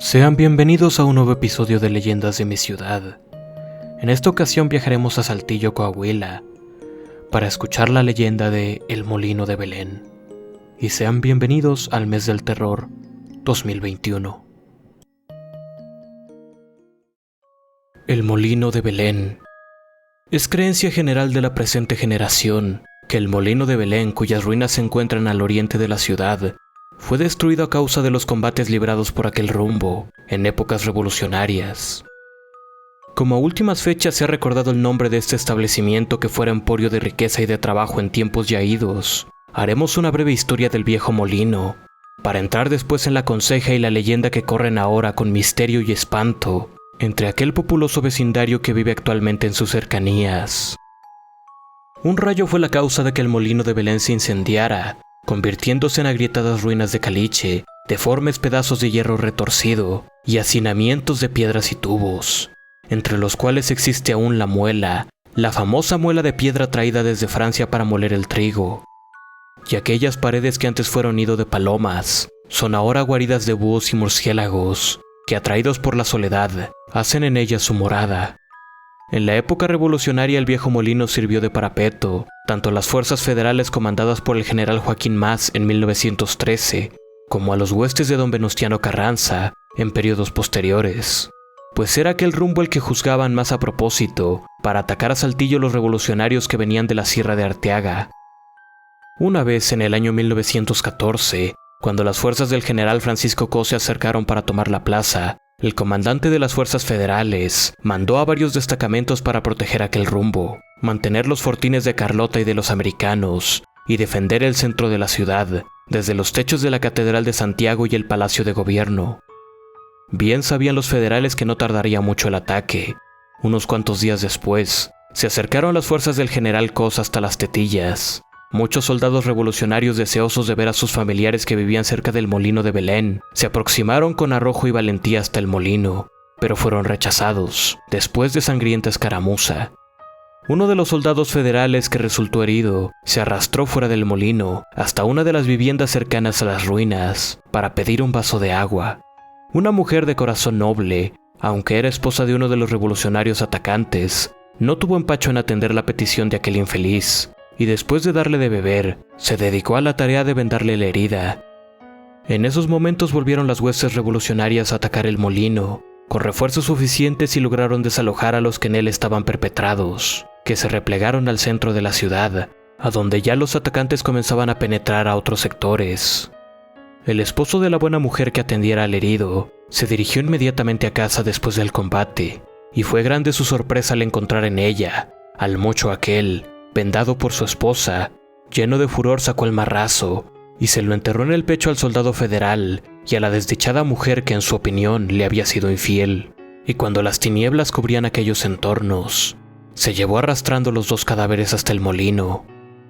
Sean bienvenidos a un nuevo episodio de Leyendas de mi ciudad. En esta ocasión viajaremos a Saltillo, Coahuila, para escuchar la leyenda de El Molino de Belén. Y sean bienvenidos al mes del terror 2021. El Molino de Belén. Es creencia general de la presente generación que el Molino de Belén, cuyas ruinas se encuentran al oriente de la ciudad, fue destruido a causa de los combates librados por aquel rumbo en épocas revolucionarias. Como últimas fechas se ha recordado el nombre de este establecimiento que fuera emporio de riqueza y de trabajo en tiempos ya idos. Haremos una breve historia del viejo molino, para entrar después en la conseja y la leyenda que corren ahora con misterio y espanto entre aquel populoso vecindario que vive actualmente en sus cercanías. Un rayo fue la causa de que el Molino de Belén se incendiara, convirtiéndose en agrietadas ruinas de caliche, deformes pedazos de hierro retorcido y hacinamientos de piedras y tubos, entre los cuales existe aún la muela, la famosa muela de piedra traída desde Francia para moler el trigo. Y aquellas paredes que antes fueron nido de palomas, son ahora guaridas de búhos y murciélagos, que atraídos por la soledad, hacen en ellas su morada. En la época revolucionaria el viejo molino sirvió de parapeto, tanto a las fuerzas federales comandadas por el general Joaquín Mas en 1913, como a los huestes de don Venustiano Carranza en periodos posteriores, pues era aquel rumbo el que juzgaban más a propósito para atacar a Saltillo los revolucionarios que venían de la Sierra de Arteaga. Una vez en el año 1914, cuando las fuerzas del general Francisco Coss se acercaron para tomar la plaza, el comandante de las fuerzas federales mandó a varios destacamentos para proteger aquel rumbo, mantener los fortines de Carlota y de los americanos, y defender el centro de la ciudad, desde los techos de la Catedral de Santiago y el Palacio de Gobierno. Bien sabían los federales que no tardaría mucho el ataque. Unos cuantos días después, se acercaron las fuerzas del general Coss hasta las Tetillas. Muchos soldados revolucionarios deseosos de ver a sus familiares que vivían cerca del Molino de Belén se aproximaron con arrojo y valentía hasta el molino, pero fueron rechazados después de sangrienta escaramuza. Uno de los soldados federales que resultó herido se arrastró fuera del molino hasta una de las viviendas cercanas a las ruinas para pedir un vaso de agua. Una mujer de corazón noble, aunque era esposa de uno de los revolucionarios atacantes, no tuvo empacho en atender la petición de aquel infeliz, y después de darle de beber, se dedicó a la tarea de vendarle la herida. En esos momentos volvieron las huestes revolucionarias a atacar el molino, con refuerzos suficientes, y lograron desalojar a los que en él estaban perpetrados, que se replegaron al centro de la ciudad, a donde ya los atacantes comenzaban a penetrar a otros sectores. El esposo de la buena mujer que atendiera al herido se dirigió inmediatamente a casa después del combate, y fue grande su sorpresa al encontrar en ella al mocho aquel, vendado por su esposa. Lleno de furor sacó el marrazo y se lo enterró en el pecho al soldado federal y a la desdichada mujer que en su opinión le había sido infiel. Y cuando las tinieblas cubrían aquellos entornos, se llevó arrastrando los dos cadáveres hasta el molino,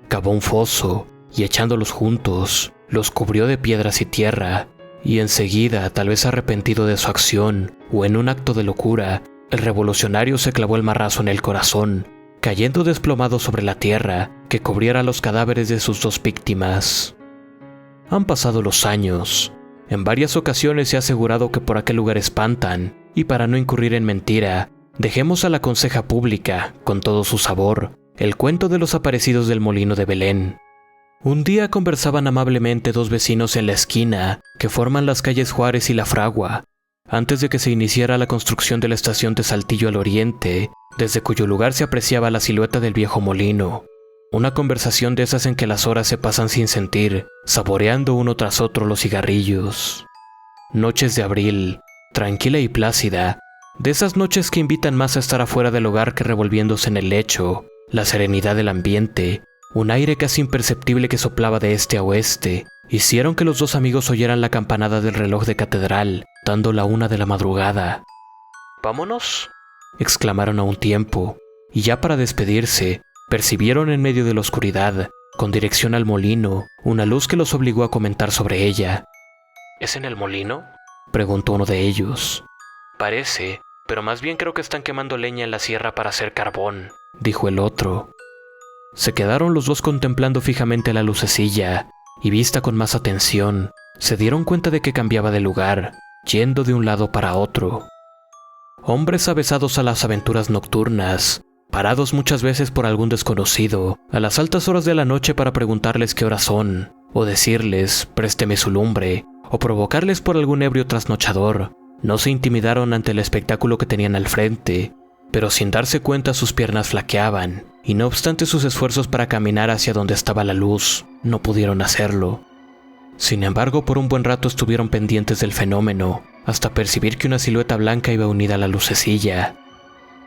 cavó un foso y echándolos juntos, los cubrió de piedras y tierra, y enseguida, tal vez arrepentido de su acción o en un acto de locura, el revolucionario se clavó el marrazo en el corazón, cayendo desplomado sobre la tierra que cubriera los cadáveres de sus dos víctimas. Han pasado los años. En varias ocasiones se ha asegurado que por aquel lugar espantan, y para no incurrir en mentira, dejemos a la conseja pública, con todo su sabor, el cuento de los aparecidos del Molino de Belén. Un día conversaban amablemente dos vecinos en la esquina que forman las calles Juárez y La Fragua, antes de que se iniciara la construcción de la estación de Saltillo al oriente, desde cuyo lugar se apreciaba la silueta del viejo molino. Una conversación de esas en que las horas se pasan sin sentir, saboreando uno tras otro los cigarrillos. Noches de abril, tranquila y plácida, de esas noches que invitan más a estar afuera del hogar que revolviéndose en el lecho, la serenidad del ambiente, un aire casi imperceptible que soplaba de este a oeste, hicieron que los dos amigos oyeran la campanada del reloj de catedral, dando la 1 de la madrugada. «¿Vámonos?», exclamaron a un tiempo, y ya para despedirse, percibieron en medio de la oscuridad, con dirección al molino, una luz que los obligó a comentar sobre ella. «¿Es en el molino?», preguntó uno de ellos. «Parece, pero más bien creo que están quemando leña en la sierra para hacer carbón», dijo el otro. Se quedaron los dos contemplando fijamente la lucecilla, y vista con más atención, se dieron cuenta de que cambiaba de lugar, yendo de un lado para otro. Hombres avesados a las aventuras nocturnas, parados muchas veces por algún desconocido, a las altas horas de la noche para preguntarles qué horas son, o decirles, présteme su lumbre, o provocarles por algún ebrio trasnochador, no se intimidaron ante el espectáculo que tenían al frente, pero sin darse cuenta sus piernas flaqueaban, y no obstante sus esfuerzos para caminar hacia donde estaba la luz, no pudieron hacerlo. Sin embargo, por un buen rato estuvieron pendientes del fenómeno, hasta percibir que una silueta blanca iba unida a la lucecilla.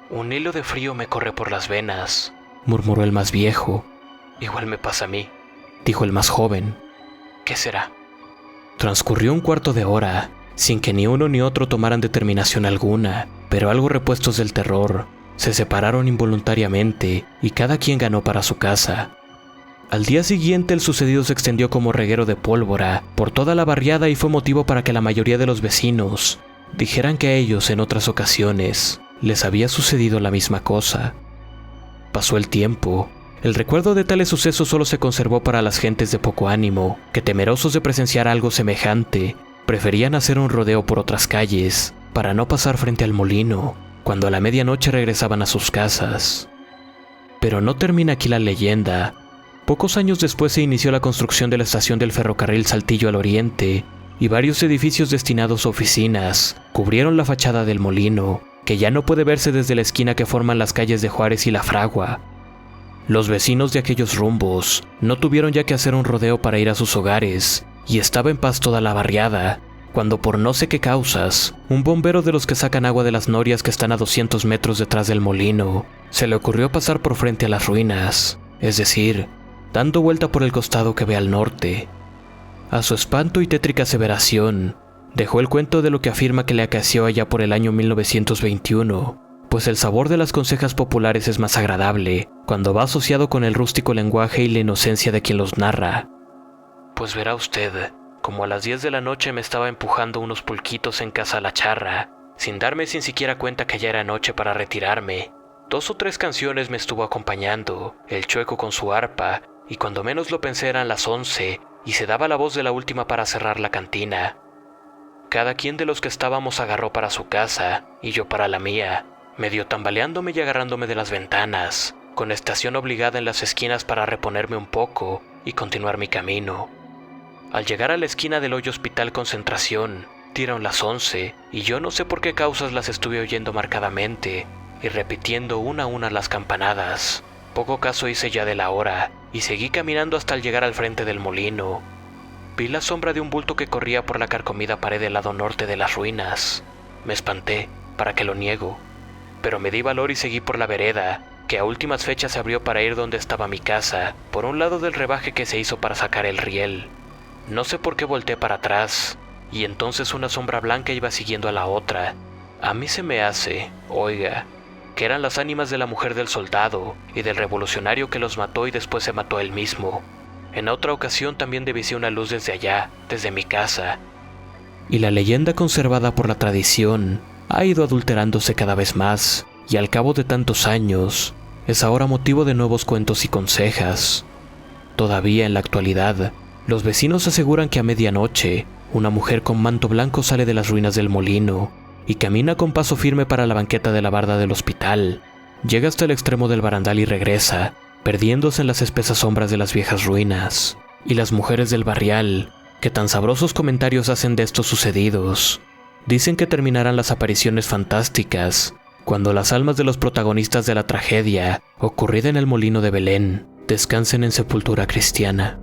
«Un hilo de frío me corre por las venas», murmuró el más viejo. «Igual me pasa a mí», dijo el más joven. «¿Qué será?». Transcurrió un cuarto de hora, sin que ni uno ni otro tomaran determinación alguna, pero algo repuestos del terror, se separaron involuntariamente y cada quien ganó para su casa. Al día siguiente el sucedido se extendió como reguero de pólvora por toda la barriada y fue motivo para que la mayoría de los vecinos dijeran que a ellos en otras ocasiones les había sucedido la misma cosa. Pasó el tiempo. El recuerdo de tales sucesos solo se conservó para las gentes de poco ánimo, que temerosos de presenciar algo semejante, preferían hacer un rodeo por otras calles para no pasar frente al molino cuando a la medianoche regresaban a sus casas. Pero no termina aquí la leyenda. Pocos años después se inició la construcción de la estación del ferrocarril Saltillo al Oriente, y varios edificios destinados a oficinas cubrieron la fachada del molino, que ya no puede verse desde la esquina que forman las calles de Juárez y La Fragua. Los vecinos de aquellos rumbos no tuvieron ya que hacer un rodeo para ir a sus hogares, y estaba en paz toda la barriada, cuando por no sé qué causas, un bombero de los que sacan agua de las norias que están a 200 metros detrás del molino, se le ocurrió pasar por frente a las ruinas, es decir, dando vuelta por el costado que ve al norte. A su espanto y tétrica aseveración, dejó el cuento de lo que afirma que le acaeció allá por el año 1921, pues el sabor de las consejas populares es más agradable cuando va asociado con el rústico lenguaje y la inocencia de quien los narra. Pues verá usted, como a las 10 de la noche me estaba empujando unos pulquitos en casa a la charra, sin darme sin siquiera cuenta que ya era noche para retirarme. 2 o 3 canciones me estuvo acompañando, el chueco con su arpa, y cuando menos lo pensé eran las 11, y se daba la voz de la última para cerrar la cantina. Cada quien de los que estábamos agarró para su casa, y yo para la mía, medio tambaleándome y agarrándome de las ventanas, con estación obligada en las esquinas para reponerme un poco y continuar mi camino. Al llegar a la esquina del Hoyo Hospital Concentración, dieron las 11, y yo no sé por qué causas las estuve oyendo marcadamente, y repitiendo una a una las campanadas. Poco caso hice ya de la hora, y seguí caminando hasta al llegar al frente del molino. Vi la sombra de un bulto que corría por la carcomida pared del lado norte de las ruinas. Me espanté, para que lo niego, pero me di valor y seguí por la vereda, que a últimas fechas se abrió para ir donde estaba mi casa, por un lado del rebaje que se hizo para sacar el riel. No sé por qué volteé para atrás, y entonces una sombra blanca iba siguiendo a la otra. A mí se me hace, oiga, que eran las ánimas de la mujer del soldado y del revolucionario que los mató y después se mató él mismo. En otra ocasión también divisé una luz desde allá, desde mi casa. Y la leyenda conservada por la tradición ha ido adulterándose cada vez más, y al cabo de tantos años, es ahora motivo de nuevos cuentos y consejas. Todavía en la actualidad, los vecinos aseguran que a medianoche, una mujer con manto blanco sale de las ruinas del molino y camina con paso firme para la banqueta de la barda del hospital. Llega hasta el extremo del barandal y regresa, perdiéndose en las espesas sombras de las viejas ruinas. Y las mujeres del barrial, que tan sabrosos comentarios hacen de estos sucedidos, dicen que terminarán las apariciones fantásticas cuando las almas de los protagonistas de la tragedia ocurrida en el molino de Belén descansen en sepultura cristiana.